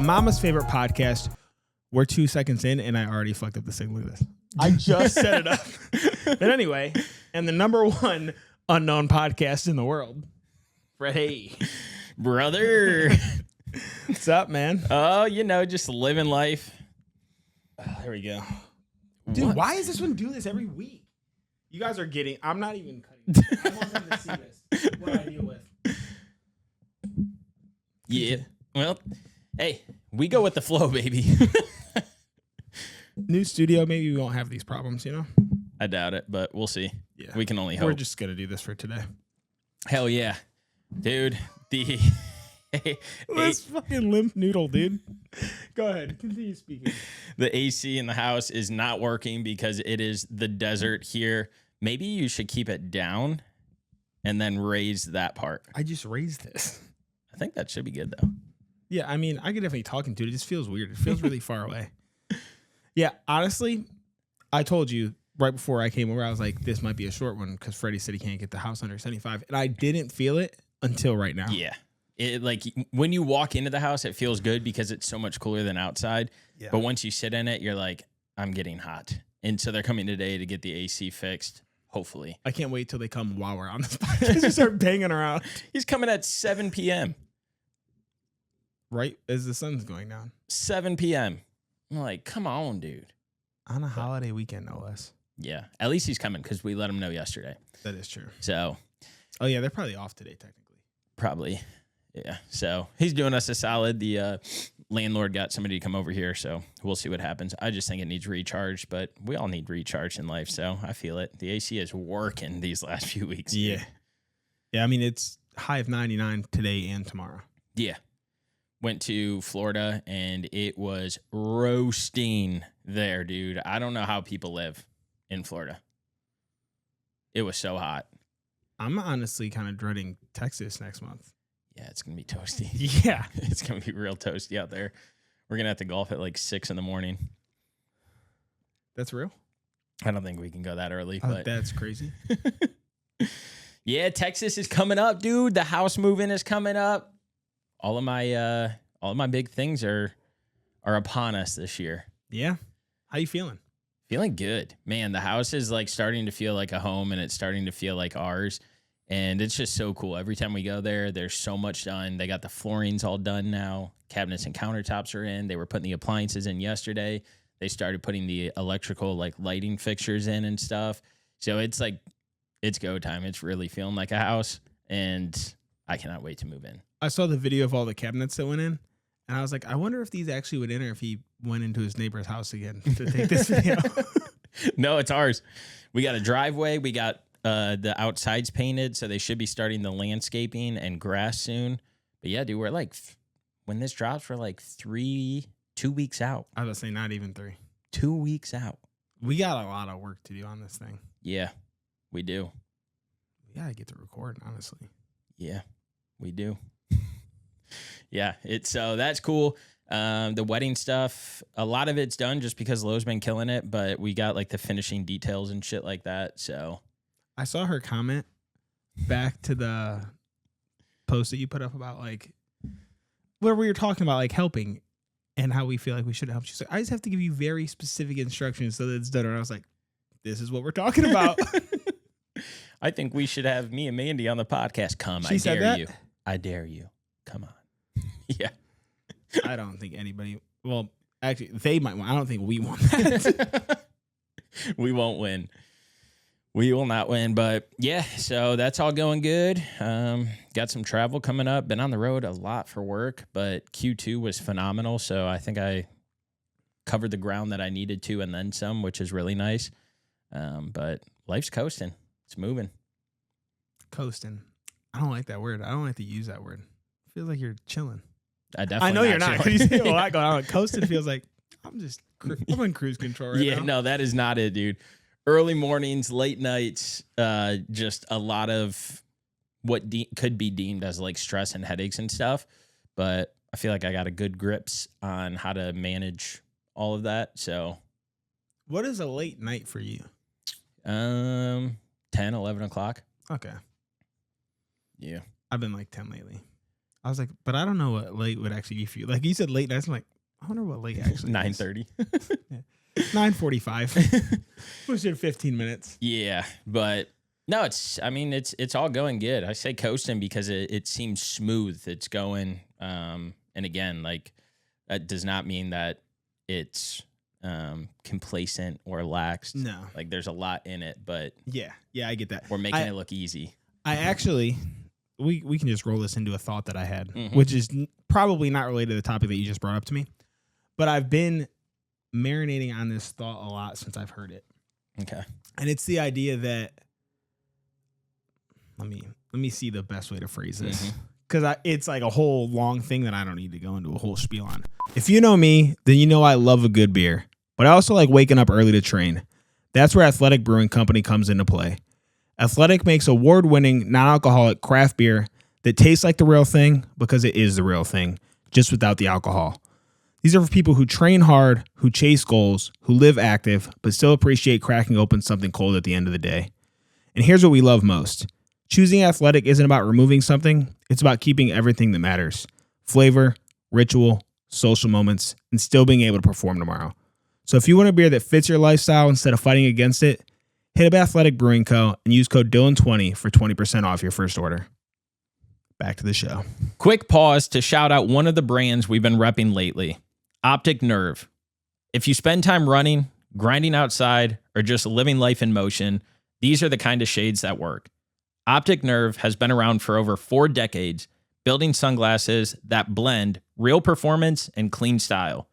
Mama's favorite podcast. We're 2 seconds in, and I already fucked up the thing. Look at this. I just set it up. But anyway, and the number one unknown podcast in the world, Freddy. Brother. What's up, man? Oh, just living life. There we go. Dude, why is this one do this every week? You guys are getting... I'm not even cutting. I want them to see this. What I deal with. Yeah. Well, hey, we go with the flow, baby. New studio, maybe we won't have these problems, I doubt it, but we'll see. Yeah. We can only hope. We're just going to do this for today. Hell yeah. Dude, This fucking limp noodle, dude. Go ahead. Continue speaking. The AC in the house is not working because it is the desert here. Maybe you should keep it down and then raise that part. I just raised this. I think that should be good, though. Yeah, I mean, I could definitely talk into it. It just feels weird. It feels really far away. Yeah, honestly, I told you right before I came over, I was like, this might be a short one because Freddie said he can't get the house under 75. And I didn't feel it until right now. Yeah. When you walk into the house, it feels good because it's so much cooler than outside. Yeah. But once you sit in it, you're like, I'm getting hot. And so they're coming today to get the AC fixed, hopefully. I can't wait till they come while we're on this podcast. Just start banging around. He's coming at 7 p.m. Right as the sun's going down. 7 p.m. I'm like, come on, dude. On a holiday weekend, no less. Yeah. At least he's coming because we let him know yesterday. That is true. So. Oh, yeah. They're probably off today, technically. Probably. Yeah. So he's doing us a solid. The landlord got somebody to come over here. So we'll see what happens. I just think it needs recharge, but we all need recharge in life. So I feel it. The AC is working these last few weeks. Yeah. Yeah. I mean, it's high of 99 today and tomorrow. Yeah. Went to Florida and it was roasting there, dude. I don't know how people live in Florida. It was so hot. I'm honestly kind of dreading Texas next month. Yeah, it's going to be toasty. Yeah. It's going to be real toasty out there. We're going to have to golf at like 6 in the morning. That's real? I don't think we can go that early. But that's crazy. Yeah, Texas is coming up, dude. The house moving is coming up. All of my big things are upon us this year. Yeah. How you feeling? Feeling good. Man, the house is like starting to feel like a home and it's starting to feel like ours. And it's just so cool. Every time we go there, there's so much done. They got the floorings all done now. Cabinets and countertops are in. They were putting the appliances in yesterday. They started putting the electrical like lighting fixtures in and stuff. So it's like, it's go time. It's really feeling like a house. And I cannot wait to move in. I saw the video of all the cabinets that went in, and I was like, I wonder if these actually would enter if he went into his neighbor's house again to take this video. No, it's ours. We got a driveway. We got the outsides painted, so they should be starting the landscaping and grass soon. But yeah, dude, we're like, when this drops, we're like 2 weeks out. I was going to say not even 3. 2 weeks out. We got a lot of work to do on this thing. Yeah, we do. We got to get to record, honestly. Yeah, we do. Yeah, so that's cool. The wedding stuff, a lot of it's done just because Lowe's been killing it, but we got like the finishing details and shit like that. So I saw her comment back to the post that you put up about like where we were talking about like helping and how we feel like we should help. She's like, I just have to give you very specific instructions so that it's done. And I was like, this is what we're talking about. I think we should have me and Mandy on the podcast. Come, I dare you. I dare you. Come on. Yeah. I don't think anybody, well, actually, they might want. I don't think we want that. We won't win. We will not win. But yeah, so that's all going good. Got some travel coming up. Been on the road a lot for work, but Q2 was phenomenal. So I think I covered the ground that I needed to and then some, which is really nice. But life's coasting. It's moving. Coasting. I don't like that word. I don't like to use that word. It feels like you're chilling. I know you're not. You see a lot going on. Coasting feels like I'm in cruise control right now. Yeah, no, that is not it, dude. Early mornings, late nights, just a lot of what could be deemed as like stress and headaches and stuff. But I feel like I got a good grips on how to manage all of that. So what is a late night for you? 10, 11 o'clock. Okay. Yeah. I've been like 10 lately. I was like, but I don't know what late would actually be for you. Like you said late nights. I'm like, I wonder what late actually 9:30. 9:45. Push it 15 minutes. Yeah, but no, it's all going good. I say coasting because it seems smooth. It's going, and again, like that does not mean that it's complacent or laxed. No. Like there's a lot in it, but Yeah, I get that. we're making it look easy. I actually, we can just roll this into a thought that I had, Mm-hmm. which is probably not related to the topic that you just brought up to me, but I've been marinating on this thought a lot since I've heard it. Okay. And it's the idea that, let me see the best way to phrase this. Because it's like a whole long thing that I don't need to go into a whole spiel on. If you know me, then you know I love a good beer. But I also like waking up early to train. That's where Athletic Brewing Company comes into play. Athletic makes award-winning, non-alcoholic craft beer that tastes like the real thing because it is the real thing, just without the alcohol. These are for people who train hard, who chase goals, who live active, but still appreciate cracking open something cold at the end of the day. And here's what we love most. Choosing Athletic isn't about removing something. It's about keeping everything that matters. Flavor, ritual, social moments, and still being able to perform tomorrow. So if you want a beer that fits your lifestyle instead of fighting against it, hit up Athletic Brewing Co. and use code Dylan20 for 20% off your first order. Back to the show. Quick pause to shout out one of the brands we've been repping lately, Optic Nerve. If you spend time running, grinding outside, or just living life in motion, these are the kind of shades that work. Optic Nerve has been around for over 4 decades, building sunglasses that blend real performance and clean style.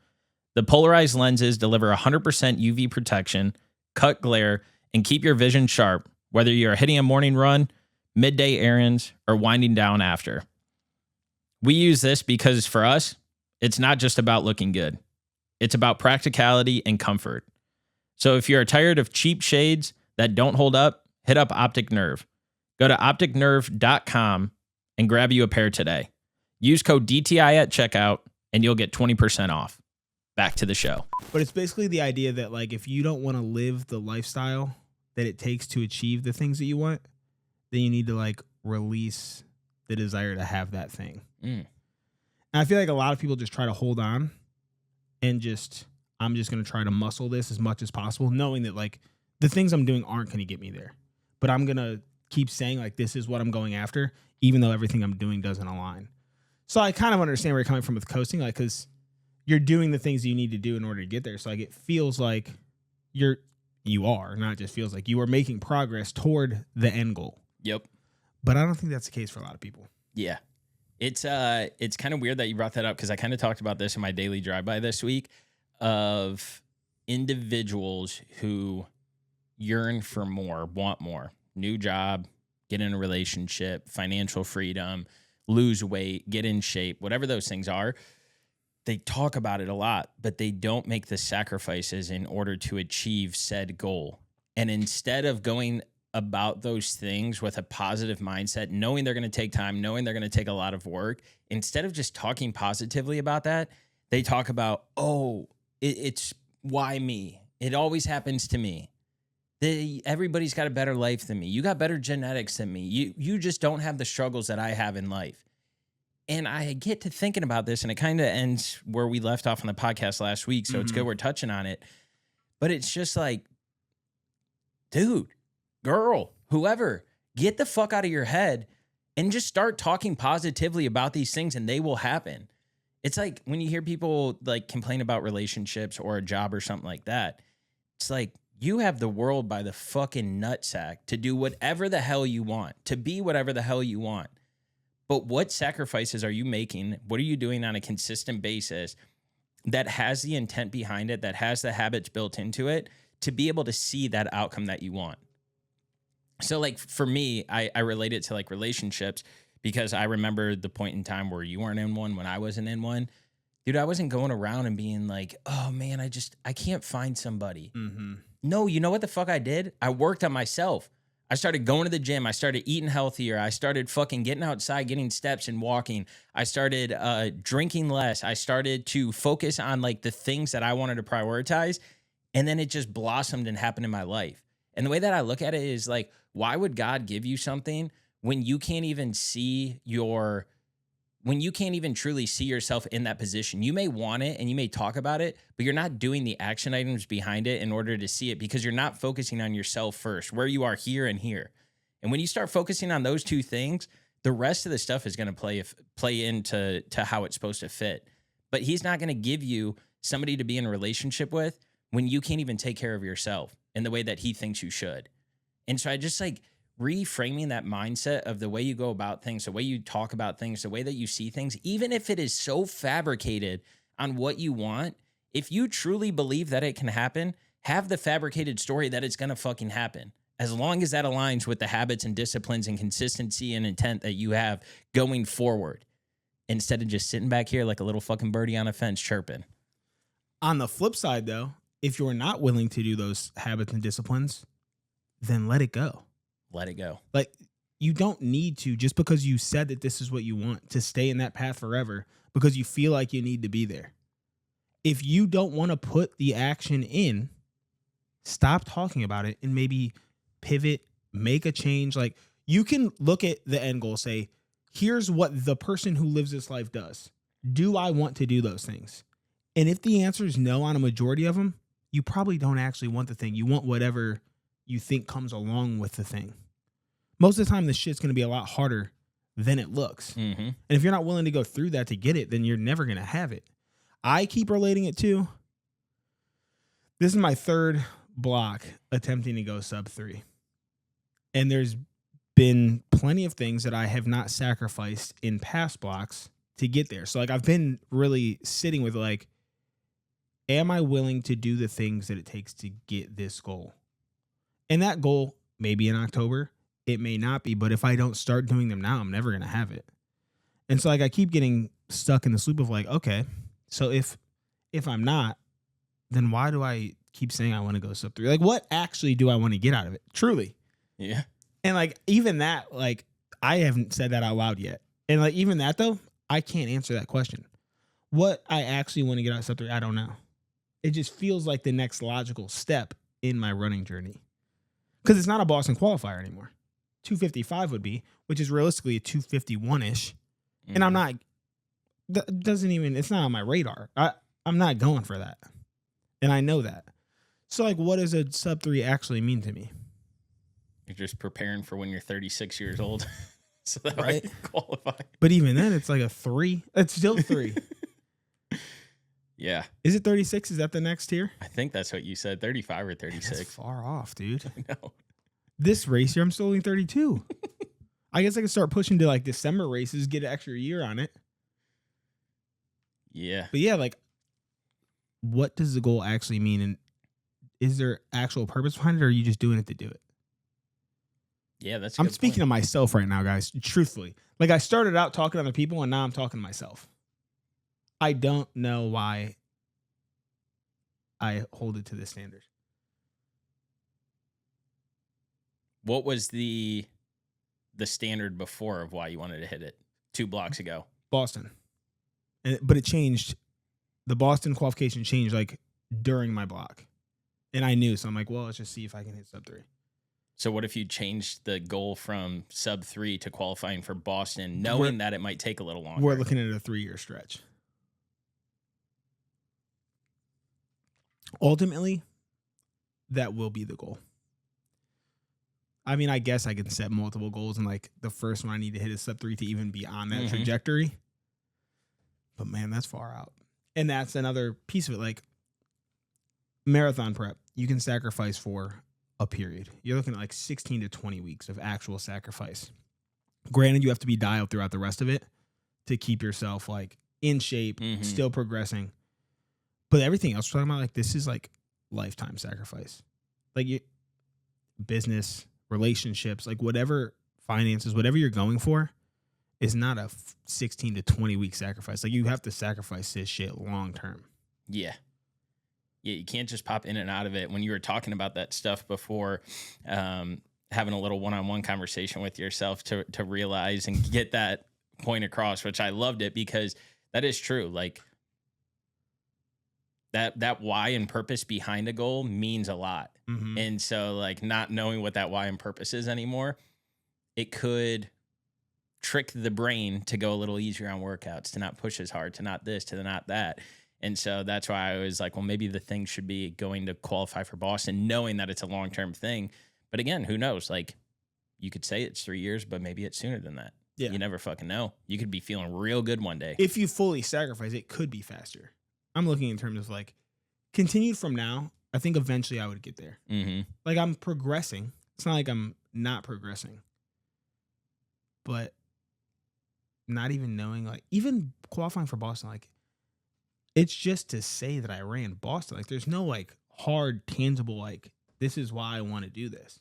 The polarized lenses deliver 100% UV protection, cut glare, and keep your vision sharp, whether you're hitting a morning run, midday errands, or winding down after. We use this because for us, it's not just about looking good. It's about practicality and comfort. So if you're tired of cheap shades that don't hold up, hit up Optic Nerve. Go to opticnerve.com and grab you a pair today. Use code DTI at checkout and you'll get 20% off. Back to the show. But it's basically the idea that like if you don't want to live the lifestyle that it takes to achieve the things that you want, then you need to like release the desire to have that thing. And I feel like a lot of people just try to hold on and I'm just going to try to muscle this as much as possible, knowing that like the things I'm doing aren't going to get me there. But I'm going to keep saying like this is what I'm going after, even though everything I'm doing doesn't align. So I kind of understand where you're coming from with coasting, like because you're doing the things you need to do in order to get there. So like it feels like you are, not just feels like you are making progress toward the end goal. Yep. But I don't think that's the case for a lot of people. Yeah. It's kind of weird that you brought that up because I kind of talked about this in my daily drive-by this week of individuals who yearn for more, want more, new job, get in a relationship, financial freedom, lose weight, get in shape, whatever those things are. They talk about it a lot, but they don't make the sacrifices in order to achieve said goal. And instead of going about those things with a positive mindset, knowing they're going to take time, knowing they're going to take a lot of work, instead of just talking positively about that, they talk about, it's why me? It always happens to me. Everybody's got a better life than me. You got better genetics than me. You just don't have the struggles that I have in life. And I get to thinking about this, and it kind of ends where we left off on the podcast last week, so it's good we're touching on it. But it's just like, dude, girl, whoever, get the fuck out of your head and just start talking positively about these things, and they will happen. It's like when you hear people like complain about relationships or a job or something like that, it's like you have the world by the fucking nutsack to do whatever the hell you want, to be whatever the hell you want. But what sacrifices are you making? What are you doing on a consistent basis that has the intent behind it, that has the habits built into it to be able to see that outcome that you want? So like for me, I relate it to like relationships because I remember the point in time where you weren't in one when I wasn't in one. Dude, I wasn't going around and being like, oh man, I can't find somebody. No, you know what the fuck I did? I worked on myself. I started going to the gym. I started eating healthier. I started fucking getting outside, getting steps and walking. I started drinking less. I started to focus on like the things that I wanted to prioritize. And then it just blossomed and happened in my life. And the way that I look at it is like, why would God give you something when you can't even see your when you can't even truly see yourself in that position, you may want it and you may talk about it, but you're not doing the action items behind it in order to see it because you're not focusing on yourself first, where you are here and here. And when you start focusing on those two things, the rest of the stuff is going to play into how it's supposed to fit. But he's not going to give you somebody to be in a relationship with when you can't even take care of yourself in the way that he thinks you should. And so I just like reframing that mindset of the way you go about things, the way you talk about things, the way that you see things, even if it is so fabricated on what you want, if you truly believe that it can happen, have the fabricated story that it's going to fucking happen. As long as that aligns with the habits and disciplines and consistency and intent that you have going forward, instead of just sitting back here like a little fucking birdie on a fence chirping. On the flip side, though, if you're not willing to do those habits and disciplines, then let it go. Let it go. Like, you don't need to, just because you said that this is what you want, to stay in that path forever because you feel like you need to be there. If you don't want to put the action in, stop talking about it and maybe pivot, make a change. Like, you can look at the end goal, say, here's what the person who lives this life does. Do I want to do those things? And if the answer is no on a majority of them, you probably don't actually want the thing. You want whatever you think comes along with the thing. Most of the time, the shit's going to be a lot harder than it looks. Mm-hmm. And if you're not willing to go through that to get it, then you're never going to have it. I keep relating it to, this is my third block attempting to go sub 3. And there's been plenty of things that I have not sacrificed in past blocks to get there. So like, I've been really sitting with like, am I willing to do the things that it takes to get this goal? And that goal may be in October. It may not be, but if I don't start doing them now, I'm never going to have it. And so like, I keep getting stuck in this loop of like, okay, so if I'm not, then why do I keep saying I want to go sub 3? Like, what actually do I want to get out of it? Truly. Yeah. And like, even that, like, I haven't said that out loud yet. And like, even that though, I can't answer that question. What I actually want to get out of sub 3, I don't know. It just feels like the next logical step in my running journey. Because it's not a Boston qualifier anymore. 255 would be, which is realistically a 251-ish. Mm-hmm. And I'm not, it's not on my radar. I'm not going for that. And I know that. So like, what does a sub 3 actually mean to me? You're just preparing for when you're 36 years old. So that right? way you qualify. But even then, it's like a 3. It's still 3. Yeah. Is it 36? Is that the next tier? I think that's what you said, 35 or 36. That's far off, dude. I know. This race here, I'm still only 32. I guess I can start pushing to like December races, get an extra year on it. Yeah. But yeah, like, what does the goal actually mean? And is there actual purpose behind it, or are you just doing it to do it? Yeah, that's I'm speaking to myself right now, guys, truthfully. Like, I started out talking to other people, and now I'm talking to myself. I don't know why I hold it to this standard. What was the standard before of why you wanted to hit it 2 blocks ago? Boston. But it changed. The Boston qualification changed like during my block. And I knew. So I'm like, well, let's just see if I can hit sub 3. So what if you changed the goal from sub 3 to qualifying for Boston, knowing that it might take a little longer? We're looking at a 3-year stretch. Ultimately, that will be the goal. I mean, I guess I can set multiple goals, and like the first one I need to hit is sub 3 to even be on that trajectory. But man, that's far out. And that's another piece of it. Like, marathon prep, you can sacrifice for a period. You're looking at like 16 to 20 weeks of actual sacrifice. Granted, you have to be dialed throughout the rest of it to keep yourself like in shape, still progressing. But everything else we're talking about, like, this is like lifetime sacrifice. Like, business, relationships, like whatever, finances, whatever you're going for is not a 16 to 20 week sacrifice. Like, you have to sacrifice this shit long term. Yeah. Yeah, you can't just pop in and out of it. When you were talking about that stuff before, having a little one-on-one conversation with yourself to realize and get that point across, which I loved it, because that is true. Like, that why and purpose behind a goal means a lot. Mm-hmm. And so, like, not knowing what that why and purpose is anymore, it could trick the brain to go a little easier on workouts, to not push as hard, to not this, to not that. And so that's why I was like, well, maybe the thing should be going to qualify for Boston, knowing that it's a long-term thing. But again, who knows? Like, you could say it's 3 years, but maybe it's sooner than that. Yeah. You never fucking know. You could be feeling real good one day. If you fully sacrifice, it could be faster. I'm looking in terms of like continued from now. I think eventually I would get there. Mm-hmm. Like I'm progressing. It's not like I'm not progressing. But not even knowing, like, even qualifying for Boston, like, it's just to say that I ran Boston. Like, there's no, like, hard, tangible, like, this is why I want to do this.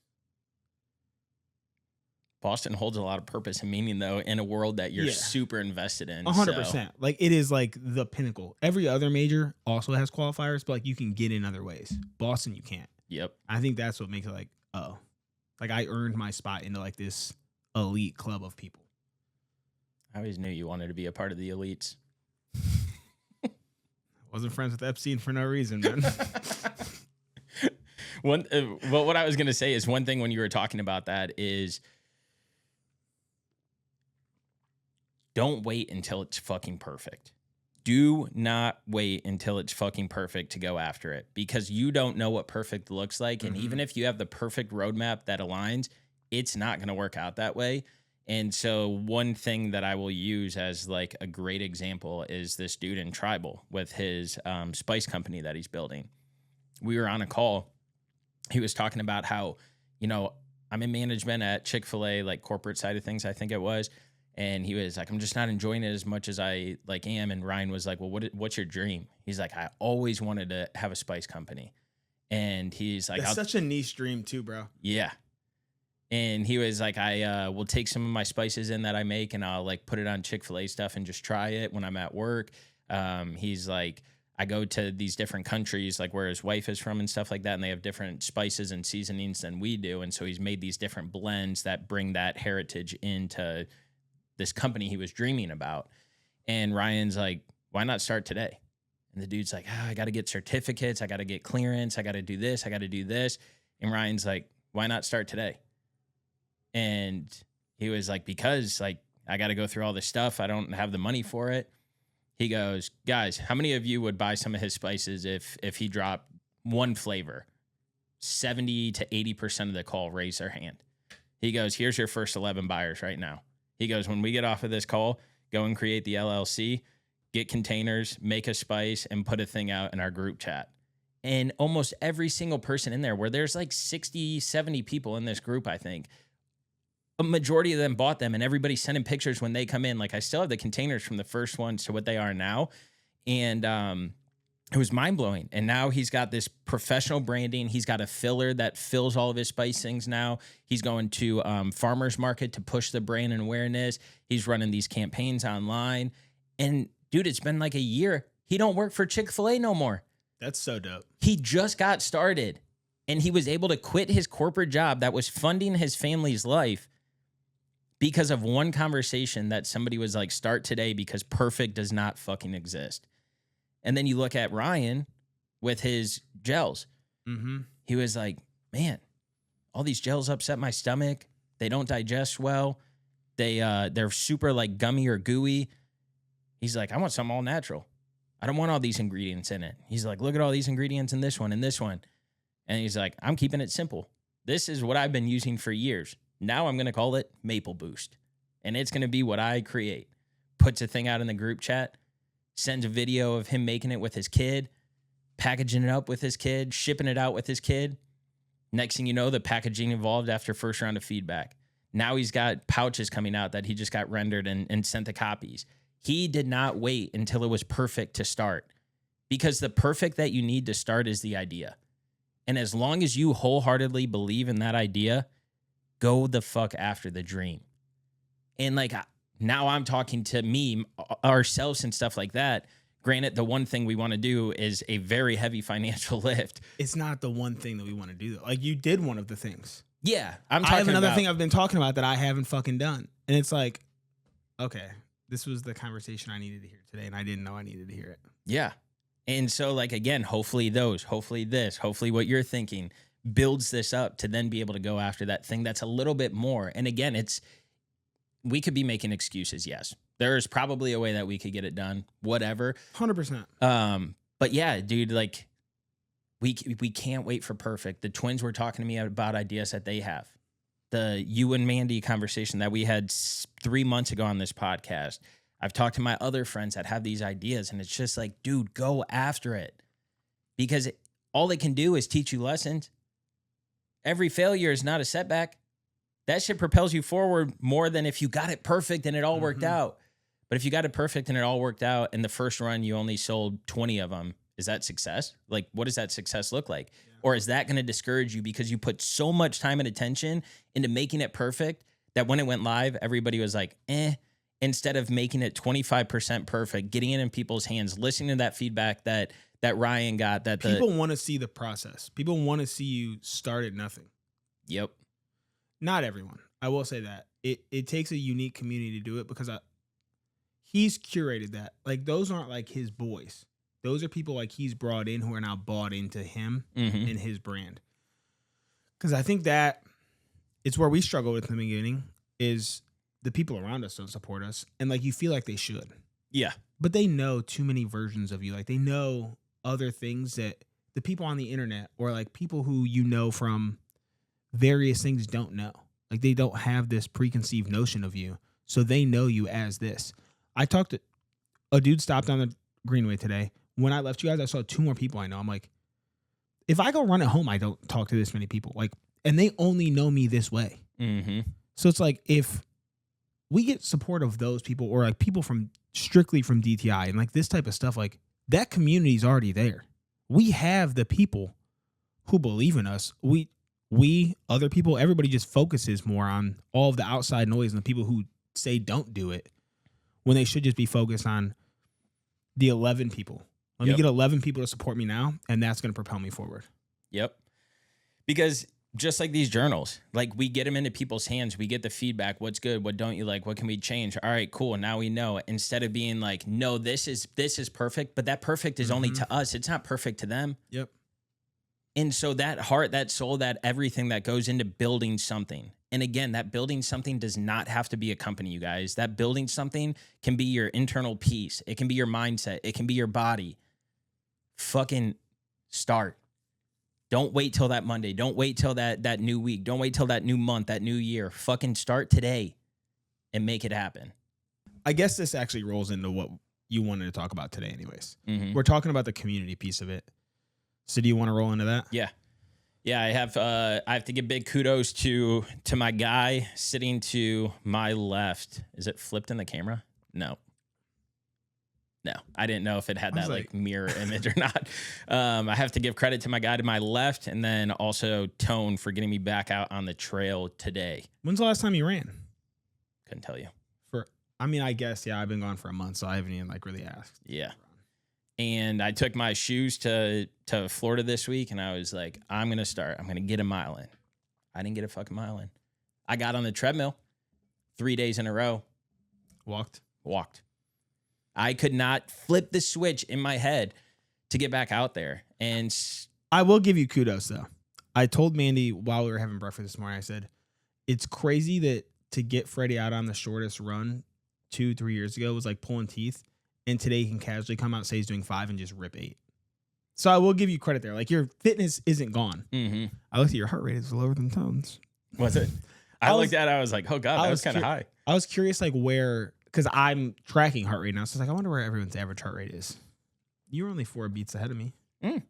Boston holds a lot of purpose and meaning, though, in a world that you're super invested in. 100%. So. Like, it is, like, the pinnacle. Every other major also has qualifiers, but, like, you can get in other ways. Boston, you can't. Yep. I think that's what makes it, like, oh. Like, I earned my spot into, like, this elite club of people. I always knew you wanted to be a part of the elites. I wasn't friends with Epstein for no reason, man. Well, what I was going to say is one thing when you were talking about that is don't wait until it's fucking perfect. Do not wait until it's fucking perfect to go after it, because you don't know what perfect looks like. And even if you have the perfect roadmap that aligns, it's not going to work out that way. And so one thing that I will use as like a great example is this dude in Tribal with his spice company that he's building. We were on a call. He was talking about how, you know, I'm in management at Chick-fil-A, like corporate side of things, I think it was. And he was like, I'm just not enjoying it as much as I like am. And Ryan was like, well, what's your dream? He's like, I always wanted to have a spice company. And he's like, that's such a niche dream too, bro. Yeah. And he was like, I will take some of my spices in that I make and I'll like put it on Chick-fil-A stuff and just try it when I'm at work. He's like, I go to these different countries, like where his wife is from and stuff like that, and they have different spices and seasonings than we do. And so he's made these different blends that bring that heritage into this company he was dreaming about. And Ryan's like, why not start today? And the dude's like, I got to get certificates. I got to get clearance. I got to do this. I got to do this. And Ryan's like, why not start today? And he was like, because like, I got to go through all this stuff. I don't have the money for it. He goes, guys, how many of you would buy some of his spices if he dropped one flavor? 70 to 80% of the call raise their hand. He goes, here's your first 11 buyers right now. He goes, when we get off of this call, go and create the LLC, get containers, make a spice, and put a thing out in our group chat. And almost every single person in there, where there's like 60, 70 people in this group, I think, a majority of them bought them, and everybody's sending pictures when they come in. Like, I still have the containers from the first ones to what they are now. And it was mind-blowing. And now he's got this professional branding. He's got a filler that fills all of his spice things now. He's going to farmers market to push the brand and awareness. He's running these campaigns online. And, dude, it's been like a year. He don't work for Chick-fil-A no more. That's so dope. He just got started. And he was able to quit his corporate job that was funding his family's life because of one conversation that somebody was like, start today because perfect does not fucking exist. And then you look at Ryan with his gels. Mm-hmm. He was like, man, all these gels upset my stomach. They don't digest well. They're super like gummy or gooey. He's like, I want something all natural. I don't want all these ingredients in it. He's like, look at all these ingredients in this one and this one. And he's like, I'm keeping it simple. This is what I've been using for years. Now I'm going to call it Maple Boost. And it's going to be what I create. Puts a thing out in the group chat. Sends a video of him making it with his kid, packaging it up with his kid, shipping it out with his kid. Next thing you know, the packaging evolved after first round of feedback. Now he's got pouches coming out that he just got rendered and sent the copies. He did not wait until it was perfect to start, because the perfect that you need to start is the idea. And as long as you wholeheartedly believe in that idea, go the fuck after the dream. And like, now I'm talking to me, ourselves and stuff like that. Granted, the one thing we want to do is a very heavy financial lift. It's not the one thing that we want to do, though. Like, you did one of the things. Yeah. I have another thing I've been talking about that I haven't fucking done. And it's like, okay, this was the conversation I needed to hear today, and I didn't know I needed to hear it. Yeah. And so, like, again, hopefully hopefully what you're thinking builds this up to then be able to go after that thing that's a little bit more. And again, we could be making excuses. Yes, there is probably a way that we could get it done. Whatever. 100%. But yeah, dude, like we can't wait for perfect. The twins were talking to me about ideas that they have. The you and Mandy conversation that we had 3 months ago on this podcast. I've talked to my other friends that have these ideas, and it's just like, dude, go after it, because all it can do is teach you lessons. Every failure is not a setback. That shit propels you forward more than if you got it perfect and it all worked out. But if you got it perfect and it all worked out, and the first run you only sold 20 of them, is that success? Like, what does that success look like? Yeah. Or is that going to discourage you because you put so much time and attention into making it perfect that when it went live, everybody was like, instead of making it 25% perfect, getting it in people's hands, listening to that feedback that Ryan got. That people want to see the process. People want to see you start at nothing. Yep. Not everyone. I will say that. It takes a unique community to do it, because he's curated that. Like, those aren't like his boys. Those are people like he's brought in who are now bought into him and his brand. Because I think that it's where we struggle with in the beginning, is the people around us don't support us. And like, you feel like they should. Yeah. But they know too many versions of you. Like, they know other things that the people on the internet, or like people who you know from various things, don't know. Like, they don't have this preconceived notion of you. So they know you as this. I talked to a dude stopped on the Greenway today. When I left you guys, I saw 2 more people I know. I'm like, if I go run at home, I don't talk to this many people. Like, and they only know me this way. So it's like, if we get support of those people, or like people from strictly from DTI and like this type of stuff, like, that community is already there. We have the people who believe in us. We other people, everybody just focuses more on all of the outside noise and the people who say don't do it, when they should just be focused on the 11 people. Let me get 11 people to support me now, and that's going to propel me forward. Yep. Because just like these journals, like, we get them into people's hands. We get the feedback. What's good? What don't you like? What can we change? All right, cool. Now we know. Instead of being like, no, this is perfect, but that perfect is only to us. It's not perfect to them. Yep. And so that heart, that soul, that everything that goes into building something. And again, that building something does not have to be a company, you guys. That building something can be your internal peace. It can be your mindset. It can be your body. Fucking start. Don't wait till that Monday. Don't wait till that new week. Don't wait till that new month, that new year. Fucking start today and make it happen. I guess this actually rolls into what you wanted to talk about today anyways. We're talking about the community piece of it. So do you want to roll into that? Yeah. Yeah, I have to give big kudos to my guy sitting to my left. Is it flipped in the camera? No, I didn't know if it had that like mirror image or not. I have to give credit to my guy to my left, and then also Tone for getting me back out on the trail today. When's the last time you ran? Couldn't tell you. I guess, yeah, I've been gone for a month, so I haven't even like really asked. Yeah. And I took my shoes to Florida this week, and I was like, I'm going to start. I'm going to get a mile in. I didn't get a fucking mile in. I got on the treadmill 3 days in a row. Walked. I could not flip the switch in my head to get back out there. And I will give you kudos, though. I told Mandy while we were having breakfast this morning, I said, it's crazy that to get Freddy out on the shortest run 2-3 years ago was like pulling teeth. And today he can casually come out and say he's doing 5 and just rip 8. So I will give you credit there. Like, your fitness isn't gone. I looked at your heart rate is lower than Tone's. Was it? I looked at it. I was like, oh, God, that was kind of high. I was curious, like, where, because I'm tracking heart rate now. So it's like, I wonder where everyone's average heart rate is. You were only 4 beats ahead of me. I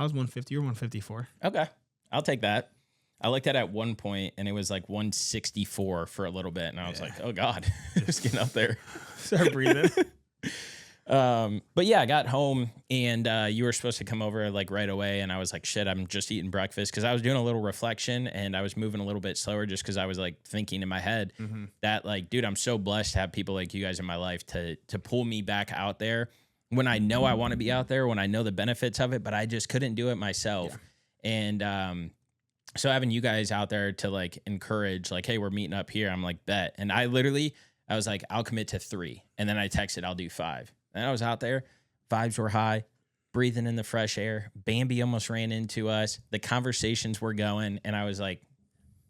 was 150. You were 154. Okay. I'll take that. I looked at one point, and it was like 164 for a little bit. And I was like, oh, God, just getting up there. Start breathing. But yeah, I got home, and you were supposed to come over like right away, and I was like, shit, I'm just eating breakfast, because I was doing a little reflection, and I was moving a little bit slower just because I was like thinking in my head that, like, dude, I'm so blessed to have people like you guys in my life to pull me back out there when I know I want to be out there, when I know the benefits of it, but I just couldn't do it myself. And so having you guys out there to like encourage, like, hey, we're meeting up here, I'm like, bet. And I was like, I'll commit to 3. And then I texted, I'll do 5. And I was out there. Vibes were high, breathing in the fresh air. Bambi almost ran into us. The conversations were going. And I was like,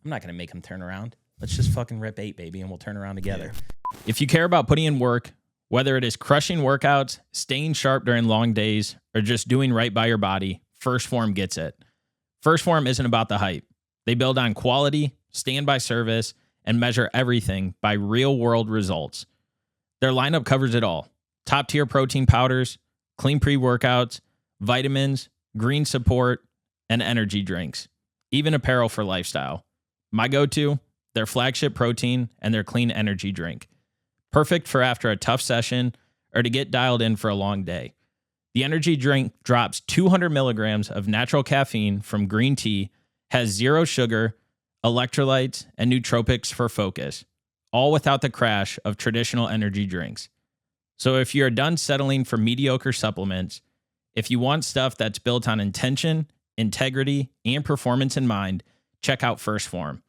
I'm not going to make him turn around. Let's just fucking rip 8, baby, and we'll turn around together. Yeah. If you care about putting in work, whether it is crushing workouts, staying sharp during long days, or just doing right by your body, First Form gets it. First Form isn't about the hype. They build on quality, stand by service, and measure everything by real-world results. Their lineup covers it all. Top-tier protein powders, clean pre-workouts, vitamins, green support, and energy drinks. Even apparel for lifestyle. My go-to, their flagship protein and their clean energy drink. Perfect for after a tough session or to get dialed in for a long day. The energy drink drops 200 milligrams of natural caffeine from green tea, has 0 sugar, electrolytes, and nootropics for focus, all without the crash of traditional energy drinks. So if you're done settling for mediocre supplements, if you want stuff that's built on intention, integrity, and performance in mind, check out First Form.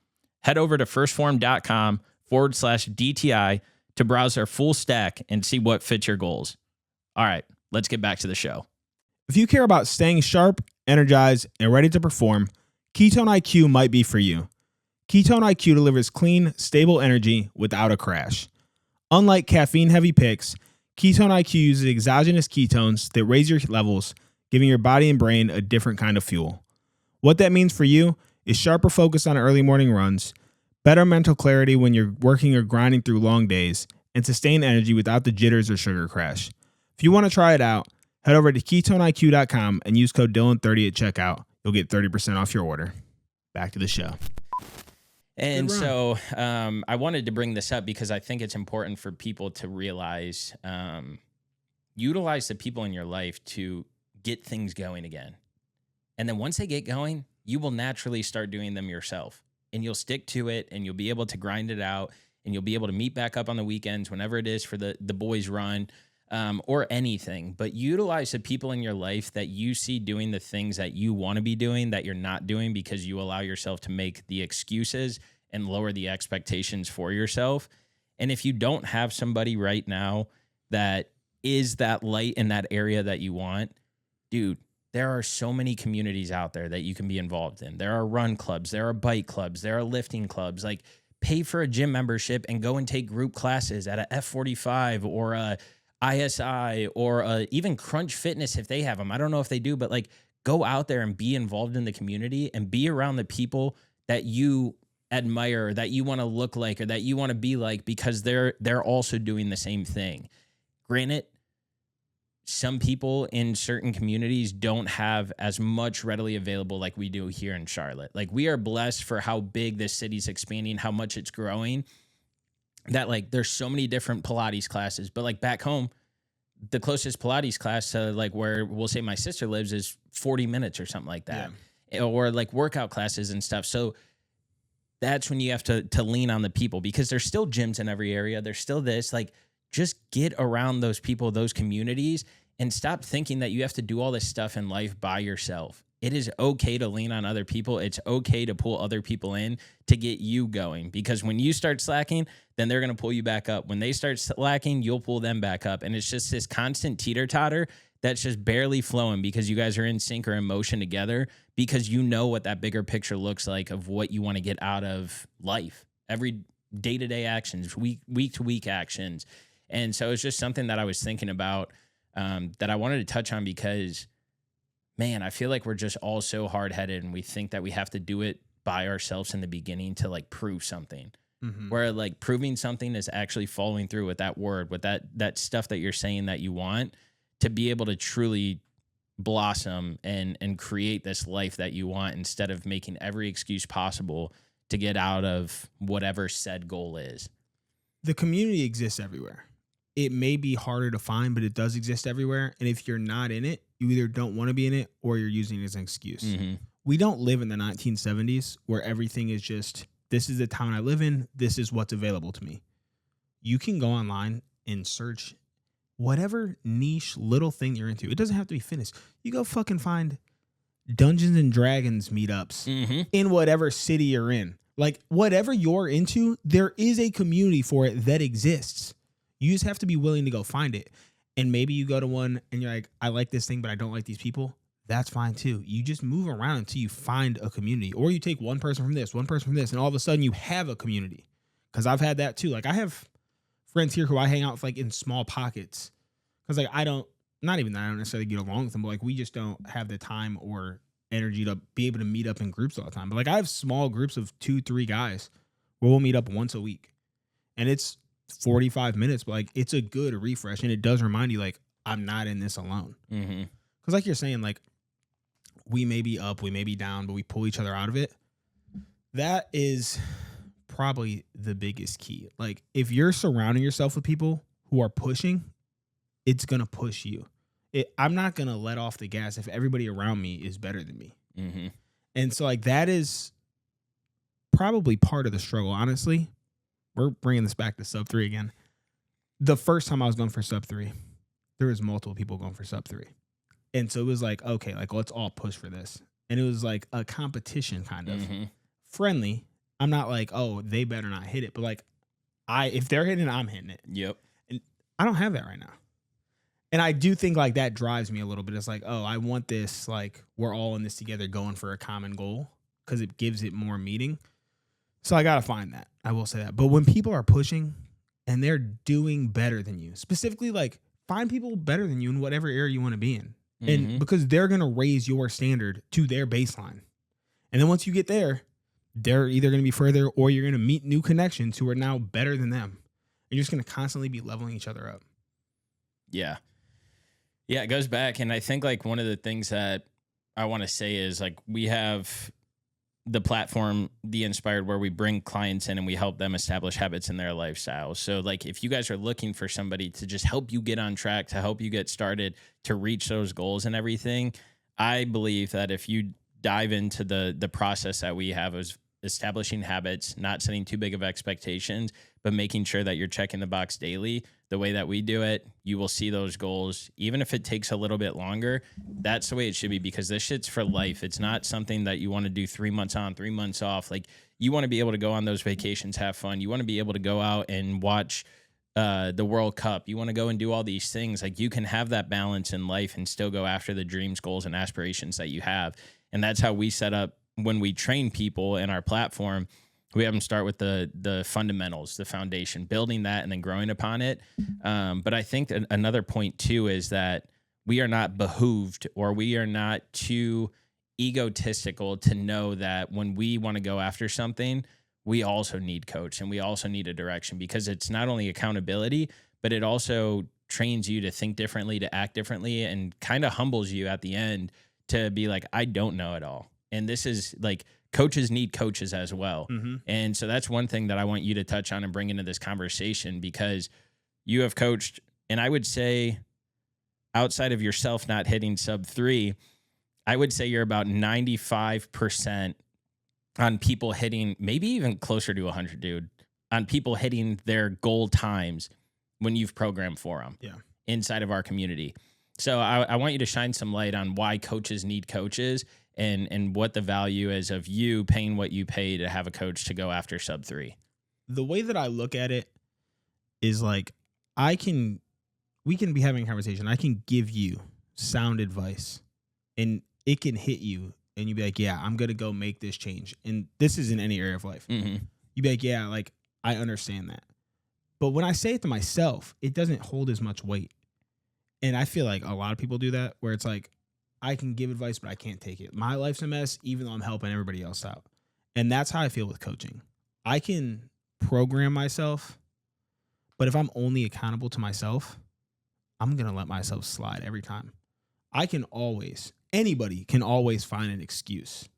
Head over to firstform.com/DTI to browse their full stack and see what fits your goals. All right, let's get back to the show. If you care about staying sharp, energized, and ready to perform, Ketone IQ might be for you. Ketone IQ delivers clean, stable energy without a crash. Unlike caffeine-heavy picks, Ketone IQ uses exogenous ketones that raise your levels, giving your body and brain a different kind of fuel. What that means for you is sharper focus on early morning runs, better mental clarity when you're working or grinding through long days, and sustained energy without the jitters or sugar crash. If you want to try it out, head over to KetoneIQ.com and use code Dylan30 at checkout. You'll get 30% off your order. Back to the show. And so I wanted to bring this up because I think it's important for people to realize, utilize the people in your life to get things going again. And then once they get going, you will naturally start doing them yourself. And you'll stick to it, and you'll be able to grind it out, and you'll be able to meet back up on the weekends whenever it is for the boys' run or anything. But utilize the people in your life that you see doing the things that you want to be doing that you're not doing because you allow yourself to make the excuses and lower the expectations for yourself. And if you don't have somebody right now that is that light in that area that you want, dude, there are so many communities out there that you can be involved in. There are run clubs, there are bike clubs, there are lifting clubs. Like, pay for a gym membership and go and take group classes at a F45 or a ISI or even Crunch Fitness if they have them. I don't know if they do, but like, go out there and be involved in the community and be around the people that you admire, that you want to look like, or that you want to be like, because they're also doing the same thing. Granted, some people in certain communities don't have as much readily available like we do here in Charlotte. Like, we are blessed for how big this city's expanding, how much it's growing, that like there's so many different Pilates classes. But like back home, the closest Pilates class to like where we'll say my sister lives is 40 minutes or something like that. Yeah. Or like workout classes and stuff. So that's when you have to lean on the people, because there's still gyms in every area. There's still this, like, just get around those people, those communities, and stop thinking that you have to do all this stuff in life by yourself. It is okay to lean on other people. It's okay to pull other people in to get you going, because when you start slacking, then they're going to pull you back up. When they start slacking, you'll pull them back up. And it's just this constant teeter-totter that's just barely flowing because you guys are in sync or in motion together, because you know what that bigger picture looks like of what you want to get out of life. Every day-to-day actions, week-to-week actions. And so it's just something that I was thinking about that I wanted to touch on, because, man, I feel like we're just all so hard-headed, and we think that we have to do it by ourselves in the beginning to like prove something. Mm-hmm. Where like proving something is actually following through with that word, with that stuff that you're saying that you want, to be able to truly blossom and create this life that you want, instead of making every excuse possible to get out of whatever said goal is. The community exists everywhere. It may be harder to find, but it does exist everywhere. And if you're not in it, you either don't want to be in it or you're using it as an excuse. Mm-hmm. We don't live in the 1970s where everything is just, this is the town I live in, this is what's available to me. You can go online and search whatever niche little thing you're into. It doesn't have to be fitness. You go fucking find Dungeons and Dragons meetups in whatever city you're in. Like, whatever you're into, there is a community for it that exists. You just have to be willing to go find it. And maybe you go to one and you're like, I like this thing, but I don't like these people. that's fine too. You just move around until you find a community, or you take one person from this, one person from this, and all of a sudden you have a community. Because I've had that too. Like I have friends here who I hang out with like in small pockets. Because like not even that I don't necessarily get along with them, but like we just don't have the time or energy to be able to meet up in groups all the time. But like I have small groups of 2-3 guys where we'll meet up once a week, and it's 45 minutes, but like it's a good refresh, and it does remind you like I'm not in this alone. Because like you're saying, like we may be up, we may be down, but we pull each other out of it. That is probably the biggest key. Like if you're surrounding yourself with people who are pushing, it's gonna push you. I'm not gonna let off the gas if everybody around me is better than me. And so like that is probably part of the struggle. Honestly, we're bringing this back to sub 3 again. The first time I was going for sub 3, there was multiple people going for sub 3. And so it was like, okay, like let's all push for this. And it was like a competition kind of friendly. I'm not like, oh, they better not hit it. But like if they're hitting it, I'm hitting it. Yep. And I don't have that right now. And I do think like that drives me a little bit. It's like, oh, I want this, like we're all in this together going for a common goal, because it gives it more meaning. So I got to find that. I will say that. But when people are pushing and they're doing better than you, specifically like find people better than you in whatever area you want to be in. And because they're going to raise your standard to their baseline. And then once you get there, they're either going to be further, or you're going to meet new connections who are now better than them. You're just going to constantly be leveling each other up. Yeah. Yeah, it goes back. And I think like one of the things that I want to say is like we have the platform, The Inspired, where we bring clients in and we help them establish habits in their lifestyle. So like if you guys are looking for somebody to just help you get on track, to help you get started, to reach those goals and everything, I believe that if you dive into the process that we have is establishing habits, not setting too big of expectations, but making sure that you're checking the box daily, the way that we do it, you will see those goals. Even if it takes a little bit longer, that's the way it should be, because this shit's for life. It's not something that you want to do 3 months on, 3 months off. Like you want to be able to go on those vacations, have fun. You want to be able to go out and watch the World Cup. You want to go and do all these things. Like you can have that balance in life and still go after the dreams, goals, and aspirations that you have. And that's how we set up when we train people in our platform. We have them start with the fundamentals, the foundation, building that and then growing upon it. But I think another point too is that we are not behooved, or we are not too egotistical to know that when we want to go after something, we also need coach and we also need a direction, because it's not only accountability, but it also trains you to think differently, to act differently, and kind of humbles you at the end to be like, I don't know it all. And this is like, coaches need coaches as well. And so that's one thing that I want you to touch on and bring into this conversation, because you have coached, and I would say outside of yourself not hitting sub 3, I would say you're about 95% on people hitting, maybe even closer to 100, dude, on people hitting their goal times when you've programmed for them inside of our community. So I want you to shine some light on why coaches need coaches, and what the value is of you paying what you pay to have a coach to go after sub 3. The way that I look at it is like, we can be having a conversation. I can give you sound advice and it can hit you and you'd be like, yeah, I'm going to go make this change. And this is in any area of life. You'd be like, yeah, like I understand that. But when I say it to myself, it doesn't hold as much weight. And I feel like a lot of people do that, where it's like, I can give advice, but I can't take it. My life's a mess, even though I'm helping everybody else out. And that's how I feel with coaching. I can program myself, but if I'm only accountable to myself, I'm going to let myself slide every time. Anybody can always find an excuse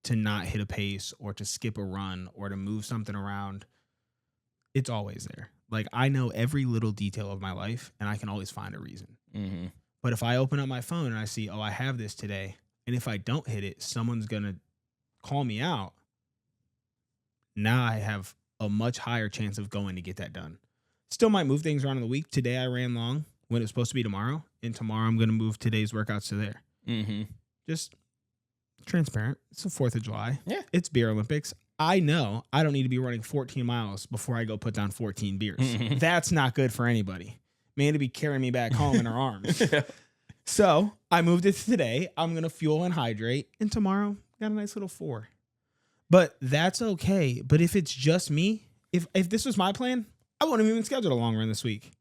to not hit a pace or to skip a run or to move something around. It's always there. Like I know every little detail of my life and I can always find a reason. But if I open up my phone and I see, oh, I have this today, and if I don't hit it, someone's going to call me out. Now I have a much higher chance of going to get that done. Still might move things around in the week. Today I ran long when it's supposed to be tomorrow, and tomorrow I'm going to move today's workouts to there. Just transparent. It's the 4th of July. Yeah. It's Beer Olympics. I know I don't need to be running 14 miles before I go put down 14 beers. That's not good for anybody. Man to be carrying me back home in her arms. So I moved it to today. I'm going to fuel and hydrate. And tomorrow, got a nice little 4. But that's okay. But if it's just me, if this was my plan, I wouldn't have even scheduled a long run this week.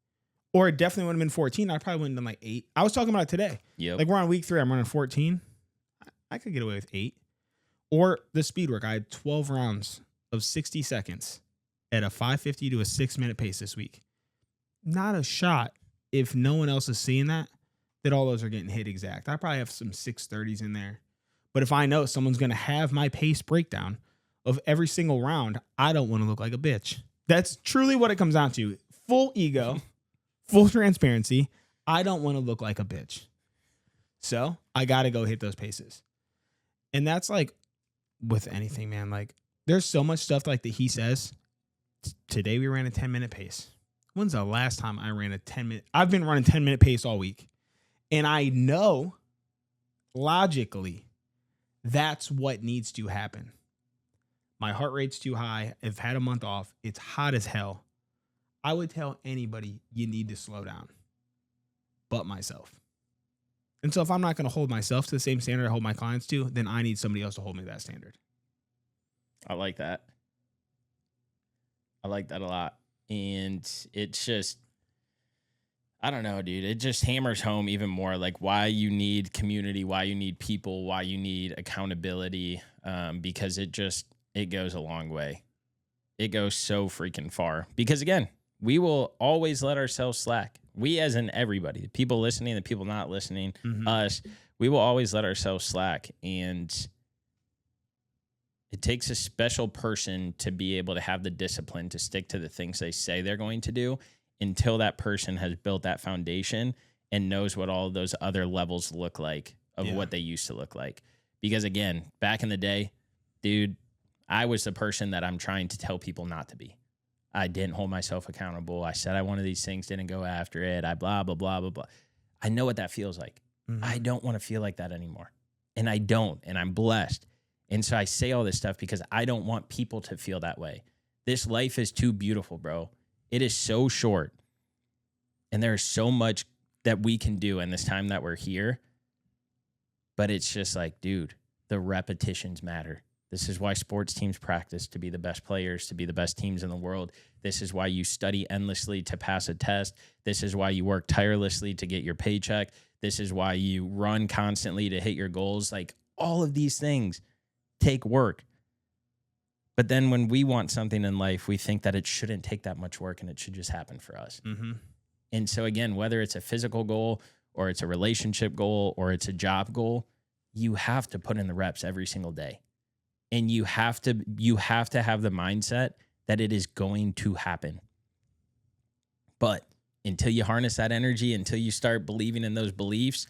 Or it definitely would have been 14. I probably wouldn't have done like 8. I was talking about it today. Yep. Like we're on week 3. I'm running 14. I could get away with 8. Or the speed work. I had 12 rounds of 60 seconds at a 5:50 to a 6-minute pace this week. Not a shot if no one else is seeing that all those are getting hit exact. I probably have some 6:30s in there. But if I know someone's going to have my pace breakdown of every single round, I don't want to look like a bitch. That's truly what it comes down to. Full ego, full transparency. I don't want to look like a bitch. So I got to go hit those paces. And that's like with anything, man. Like there's so much stuff like that he says. Today we ran a 10-minute pace. When's the last time I ran a 10-minute? I've been running 10-minute pace all week. And I know logically that's what needs to happen. My heart rate's too high. I've had a month off. It's hot as hell. I would tell anybody you need to slow down, but myself. And so if I'm not going to hold myself to the same standard I hold my clients to, then I need somebody else to hold me to that standard. I like that. I like that a lot. And it's just, I don't know, dude. It just hammers home even more like why you need community, why you need people, why you need accountability, because it goes a long way. It goes so freaking far. Because again, we will always let ourselves slack. We as in everybody, the people listening, the people not listening, us, we will always let ourselves slack. And it takes a special person to be able to have the discipline to stick to the things they say they're going to do until that person has built that foundation and knows what all of those other levels look like of what they used to look like. Because again, back in the day, dude, I was the person that I'm trying to tell people not to be. I didn't hold myself accountable. I said I wanted these things, didn't go after it. I blah, blah, blah, blah, blah. I know what that feels like. I don't want to feel like that anymore. And I don't, and I'm blessed. And so I say all this stuff because I don't want people to feel that way. This life is too beautiful, bro. It is so short. And there's so much that we can do in this time that we're here. But it's just like, dude, the repetitions matter. This is why sports teams practice to be the best players, to be the best teams in the world. This is why you study endlessly to pass a test. This is why you work tirelessly to get your paycheck. This is why you run constantly to hit your goals. Like all of these things take work. But then when we want something in life, we think that it shouldn't take that much work and it should just happen for us. And so again, whether it's a physical goal or it's a relationship goal or it's a job goal, you have to put in the reps every single day. And you have to have the mindset that it is going to happen. But until you harness that energy, until you start believing in those beliefs,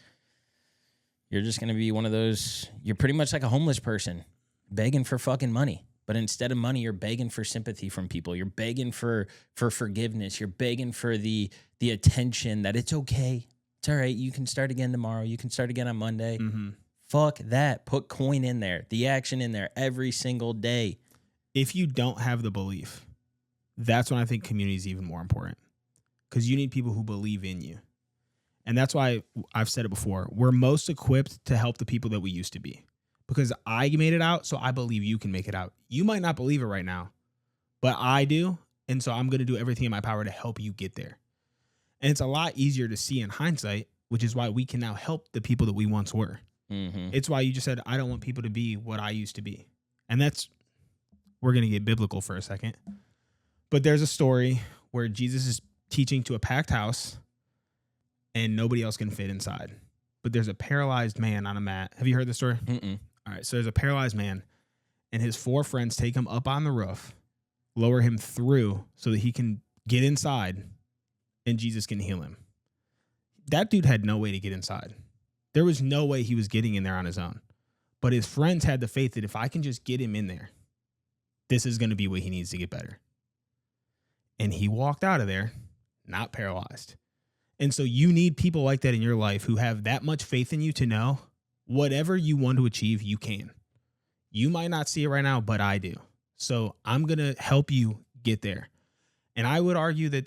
you're just going to be one of those, you're pretty much like a homeless person begging for fucking money. But instead of money, you're begging for sympathy from people. You're begging for forgiveness. You're begging for the attention that it's okay. It's all right. You can start again tomorrow. You can start again on Monday. Fuck that. Put coin in there. The action in there every single day. If you don't have the belief, that's when I think community is even more important. Because you need people who believe in you. And that's why I've said it before. We're most equipped to help the people that we used to be. Because I made it out, so I believe you can make it out. You might not believe it right now, but I do. And so I'm going to do everything in my power to help you get there. And it's a lot easier to see in hindsight, which is why we can now help the people that we once were. It's why you just said, I don't want people to be what I used to be. And that's, we're going to get biblical for a second. But there's a story where Jesus is teaching to a packed house and nobody else can fit inside. But there's a paralyzed man on a mat. Have you heard this story? All right. So there's a paralyzed man and his 4 friends take him up on the roof, lower him through so that he can get inside and Jesus can heal him. That dude had no way to get inside. There was no way he was getting in there on his own. But his friends had the faith that if I can just get him in there, this is going to be what he needs to get better. And he walked out of there, not paralyzed. And so you need people like that in your life who have that much faith in you to know whatever you want to achieve, you can. You might not see it right now, but I do. So I'm going to help you get there. And I would argue that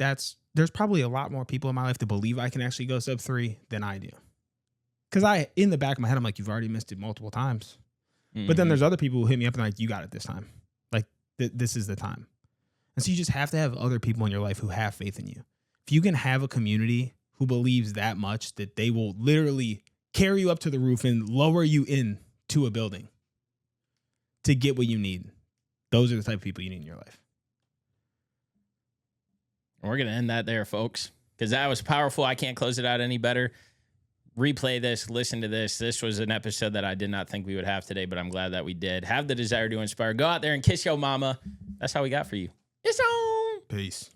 there's probably a lot more people in my life that believe I can actually go sub 3 than I do. Because in the back of my head, I'm like, you've already missed it multiple times. But then there's other people who hit me up and like, you got it this time. Like this is the time. And so you just have to have other people in your life who have faith in you. If you can have a community who believes that much that they will literally carry you up to the roof and lower you in to a building to get what you need, those are the type of people you need in your life. We're going to end that there, folks, because that was powerful. I can't close it out any better. Replay this, listen to this. This was an episode that I did not think we would have today, but I'm glad that we did. Have the desire to inspire. Go out there and kiss your mama. That's how we got for you. It's on. Peace.